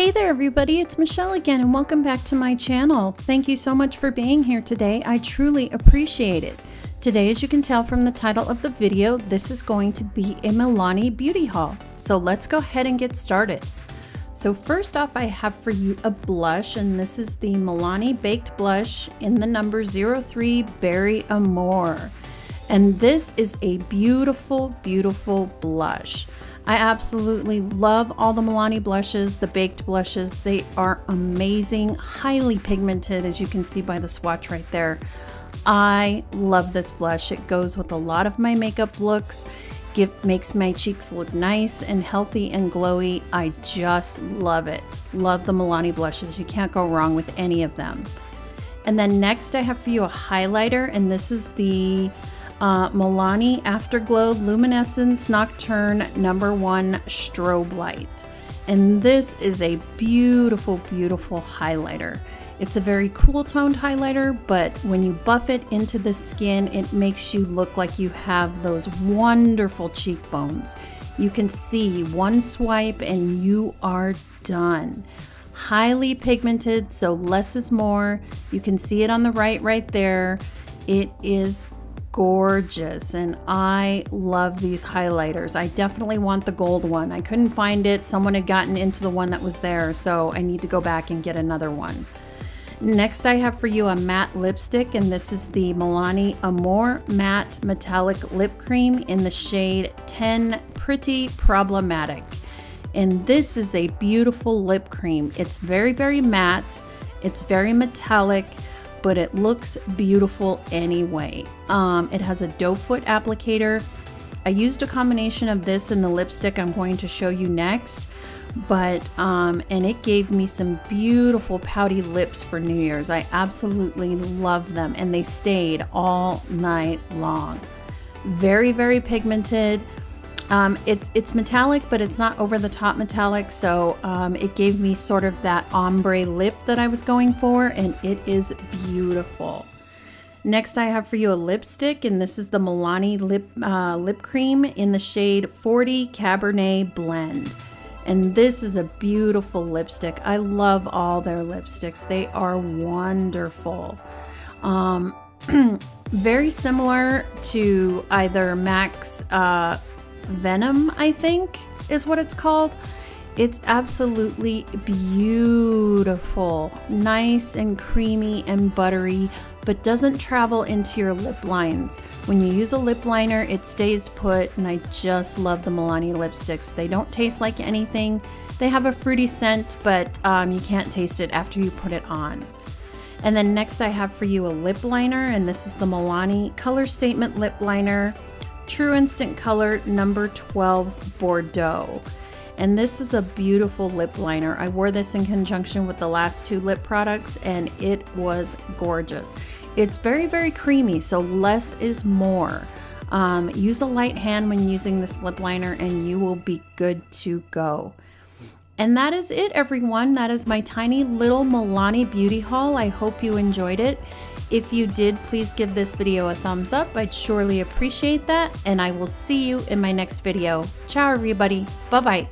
Hey there everybody, it's Michelle again and welcome back to my channel. Thank you so much for being here today. I truly appreciate it. Today, as you can tell from the title of the video, this is going to be a Milani beauty haul. So let's go ahead and get started. So first off, I have for you a blush, and this is the Milani Baked Blush in the number 03 Berry Amore. And this is a beautiful, beautiful blush. I absolutely love all the Milani blushes, the baked blushes. They are amazing, highly pigmented, as you can see by the swatch right there. I love this blush. It goes with a lot of my makeup looks. Makes my cheeks look nice and healthy and glowy. I just love it. Love the Milani blushes. You can't go wrong with any of them. And then next I have for you a highlighter, and this is the Milani Afterglow Luminescence Nocturne No. 1 Strobe Light. And this is a beautiful, beautiful highlighter. It's a very cool toned highlighter, but when you buff it into the skin, it makes you look like you have those wonderful cheekbones. You can see one swipe and you are done. Highly pigmented, so less is more. You can see it on the right there. It is gorgeous, and I love these highlighters. I definitely want the gold one. I couldn't find it. Someone had gotten into the one that was there, so I need to go back and get another one. Next I have for you a matte lipstick, and this is the Milani Amore Matte Metallic Lip Cream in the shade 10 Pretty Problematic. And this is a beautiful lip cream. It's very, very matte. It's very metallic, but it looks beautiful anyway. It has a doe foot applicator. I used a combination of this and the lipstick I'm going to show you next, but and it gave me some beautiful pouty lips for New Year's. I absolutely love them, and they stayed all night long. Very, very pigmented. It's metallic, but it's not over the top metallic, so it gave me sort of that ombre lip that I was going for, and it is beautiful. Next I have for you a lipstick, and this is the Milani lip cream in the shade 40 Cabernet Blend. And this is a beautiful lipstick. I love all their lipsticks. They are wonderful. Very similar to either MAC's Venom, I think is what it's called. It's absolutely beautiful. Nice and creamy and buttery, but doesn't travel into your lip lines. When you use a lip liner, it stays put, and I just love the Milani lipsticks. They don't taste like anything. They have a fruity scent, but you can't taste it after you put it on. And then next I have for you a lip liner, and this is the Milani Color Statement Lip Liner, True Instant Color No. 12 Bordeaux. And this is a beautiful lip liner. I wore this in conjunction with the last two lip products, and it was gorgeous. It's very, very creamy, so less is more. Use a light hand when using this lip liner and you will be good to go. And that is it, everyone. That is my tiny little Milani beauty haul. I hope you enjoyed it. If you did, please give this video a thumbs up. I'd surely appreciate that, and I will see you in my next video. Ciao, everybody. Bye-bye.